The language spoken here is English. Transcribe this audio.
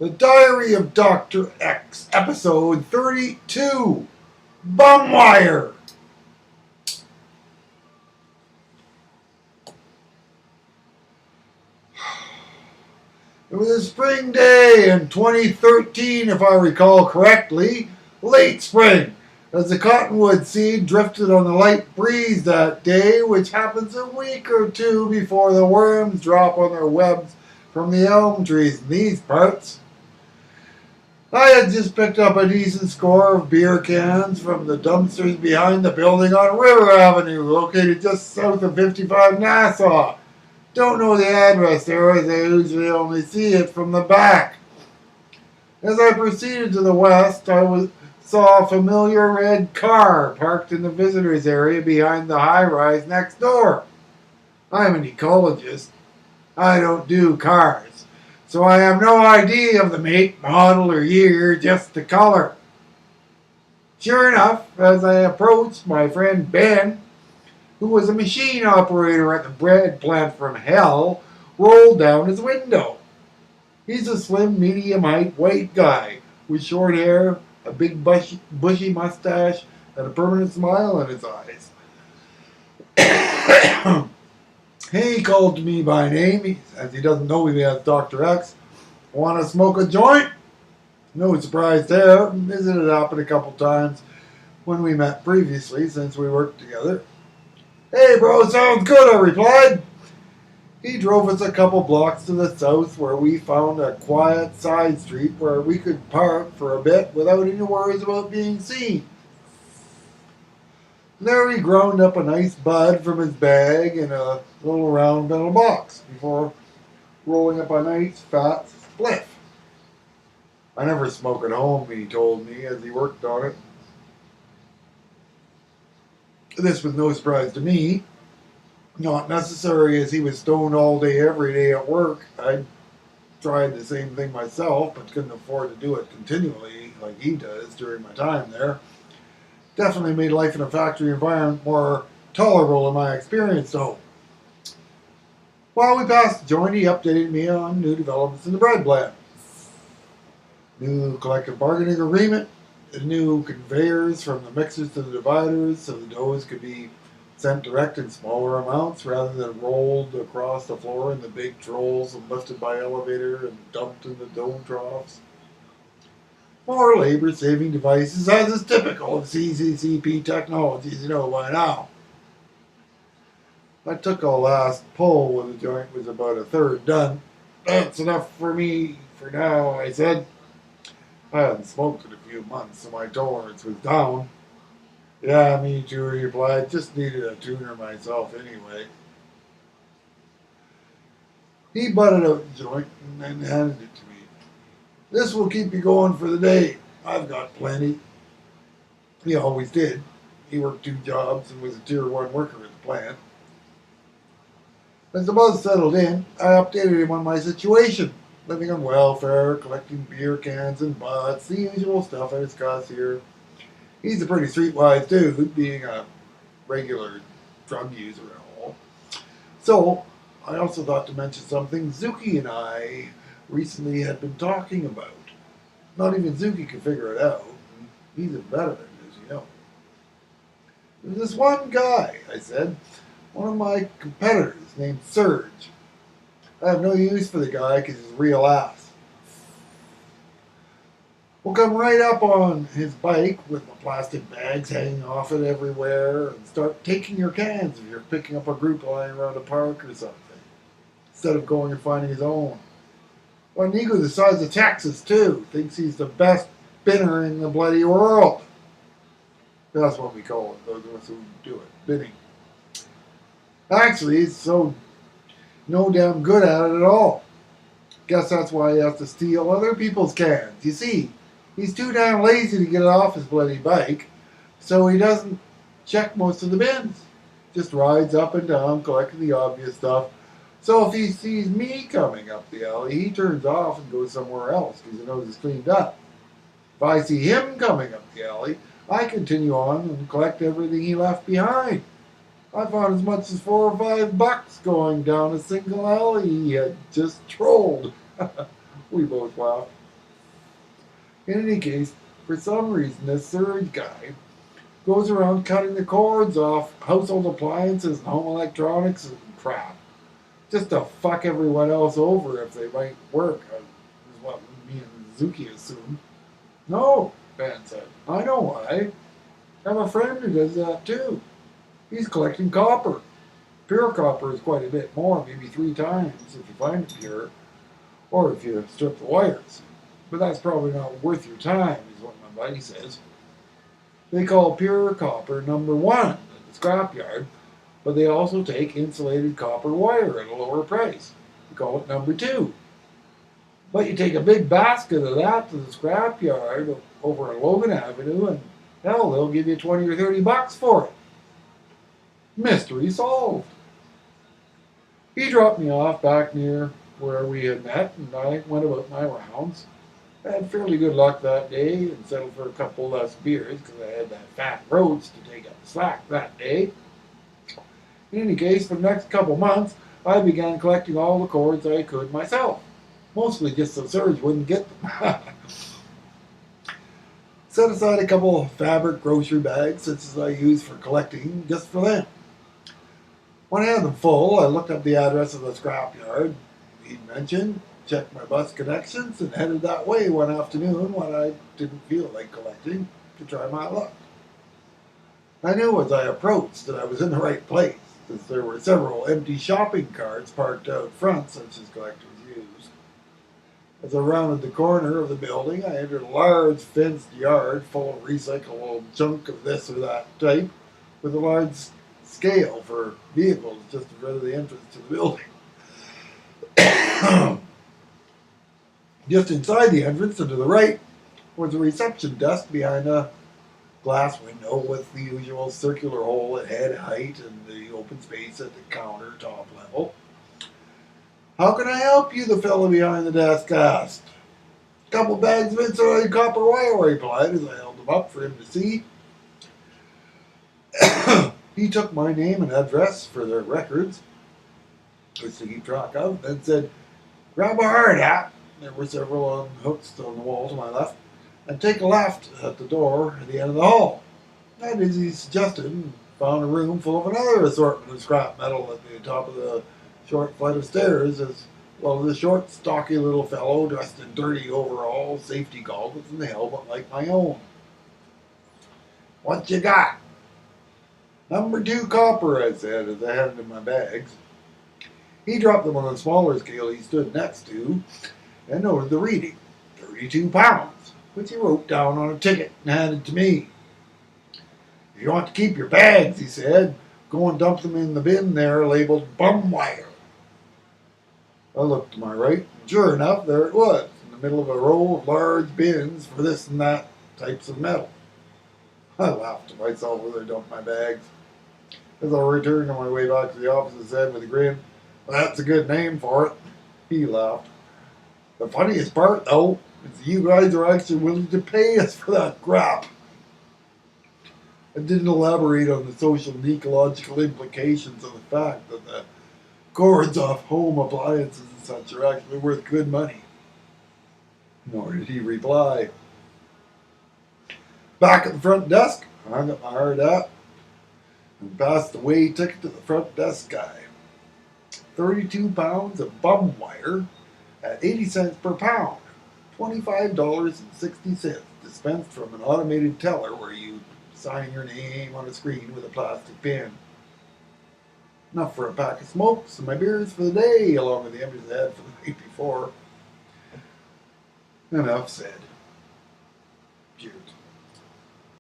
The Diary of Dr. X, Episode 32, BumWire. It was a spring day in 2013, if I recall correctly, late spring, as the cottonwood seed drifted on the light breeze that day, which happens a week or two before the worms drop on their webs from the elm trees in these parts. I had just picked up a decent score of beer cans from the dumpsters behind the building on River Avenue, located just south of 55 Nassau. Don't know the address there, as I usually only see it from the back. As I proceeded to the west, I saw a familiar red car parked in the visitors area behind the high-rise next door. I'm an ecologist. I don't do cars, so I have no idea of the make, model, or year, just the color. Sure enough, as I approached, my friend Ben, who was a machine operator at the bread plant from hell, rolled down his window. He's a slim, medium-height white guy with short hair, a big bushy mustache, and a permanent smile in his eyes. He called to me by name, as he doesn't know me as Dr. X. Want to smoke a joint? No surprise there. This had happened a couple times when we met previously, since we worked together. Hey bro, sounds good, I replied. He drove us a couple blocks to the south, where we found a quiet side street where we could park for a bit without any worries about being seen. There he ground up a nice bud from his bag in a little round metal box before rolling up a nice fat spliff. I never smoke at home, he told me as he worked on it. This was no surprise to me. Not necessary, as he was stoned all day every day at work. I tried the same thing myself, but couldn't afford to do it continually like he does during my time there. Definitely made life in a factory environment more tolerable in my experience, though. While we passed the joint, he updated me on new developments in the bread plant. New collective bargaining agreement, new conveyors from the mixers to the dividers, so the doughs could be sent direct in smaller amounts rather than rolled across the floor in the big trolls and lifted by elevator and dumped in the dough troughs. More labor-saving devices, as is typical of CCCP technologies, you know by now. I took a last pull when the joint was about a third done. That's enough for me for now, I said. I hadn't smoked in a few months, so my tolerance was down. Yeah, me too, he replied. Just needed a tuner myself anyway. He butted out the joint and then handed it to me. This will keep you going for the day. I've got plenty. He always did. He worked 2 jobs and was a Tier 1 worker at the plant. As the buzz settled in, I updated him on my situation. Living on welfare, collecting beer cans and butts, the usual stuff I discuss here. He's a pretty streetwise dude, being a regular drug user and all. So, I also thought to mention something Zuki and I recently had been talking about. Not even Zuki could figure it out. He's a veteran, as you know. There's this one guy, I said, one of my competitors named Serge. I have no use for the guy because he's a real ass. We'll come right up on his bike with my plastic bags hanging off it everywhere and start taking your cans if you're picking up a group lying around a park or something, instead of going and finding his own. Well, an ego the size of Texas, too. Thinks he's the best spinner in the bloody world. That's what we call it, those of us who do it, binning. Actually, he's so no damn good at it at all. Guess that's why he has to steal other people's cans. You see, he's too damn lazy to get it off his bloody bike, so he doesn't check most of the bins. Just rides up and down, collecting the obvious stuff. So if he sees me coming up the alley, he turns off and goes somewhere else because he knows it's cleaned up. If I see him coming up the alley, I continue on and collect everything he left behind. I found as much as $4 or $5 going down a single alley he had just trolled. We both laughed. In any case, for some reason, this third guy goes around cutting the cords off household appliances and home electronics and crap, just to fuck everyone else over if they might work, is what me and Zuki assumed. No, Ben said. I know why. I have a friend who does that too. He's collecting copper. Pure copper is quite a bit more, maybe 3 times if you find it pure, or if you strip the wires. But that's probably not worth your time, is what my buddy says. They call pure copper number 1 at the scrapyard, but they also take insulated copper wire at a lower price. They call it number 2. But you take a big basket of that to the scrapyard over on Logan Avenue, and hell, they'll give you 20 or 30 bucks for it. Mystery solved. He dropped me off back near where we had met, and I went about my rounds. I had fairly good luck that day and settled for a couple less beers because I had that fat roast to take up the slack that day. In any case, for the next couple months, I began collecting all the cords I could myself, mostly just so Serge wouldn't get them. Set aside a couple fabric grocery bags, such as I use for collecting, just for them. When I had them full, I looked up the address of the scrapyard he'd mentioned, checked my bus connections, and headed that way one afternoon when I didn't feel like collecting to try my luck. I knew as I approached that I was in the right place, since there were several empty shopping carts parked out front, such as collectors use. As I rounded the corner of the building, I entered a large fenced yard full of recyclable junk of this or that type, with a large scale for vehicles just in front of the entrance to the building. Just inside the entrance and to the right was a reception desk behind a glass window with the usual circular hole at head height and the open space at the counter top level. "How can I help you?" the fellow behind the desk asked. "Couple bags of insulated copper wire," I replied as I held them up for him to see. He took my name and address for their records, which to keep track of, then said, "Grab a hard hat." There were several on hooks on the wall to my left, and take a left at the door at the end of the hall. I did as he suggested and found a room full of another assortment of scrap metal at the top of the short flight of stairs, as well as a short, stocky little fellow dressed in dirty overalls, safety goggles, and a helmet like my own. "What you got?" "Number 2 copper," I said as I handed him my bags. He dropped them on the smaller scale he stood next to and noted the reading, 32 pounds, which he wrote down on a ticket and handed to me. "If you want to keep your bags," he said, "go and dump them in the bin there labeled BumWire." I looked to my right, and sure enough, there it was, in the middle of a row of large bins for this and that types of metal. I laughed to myself as I dumped my bags. As I returned on my way back to the office, I said with a grin, "Well, that's a good name for it." He laughed. "The funniest part, though, is that you guys are actually willing to pay us for that crap." I didn't elaborate on the social and ecological implications of the fact that the cords off home appliances and such are actually worth good money. Nor did he reply. Back at the front desk, I hung up my hard hat and passed the weigh ticket to the front desk guy. 32 pounds of bum wire at 80 cents per pound, $25.60, dispensed from an automated teller where you sign your name on a screen with a plastic pen. Enough for a pack of smokes and my beers for the day, along with the empties I had for the night before. Enough said. Cheers.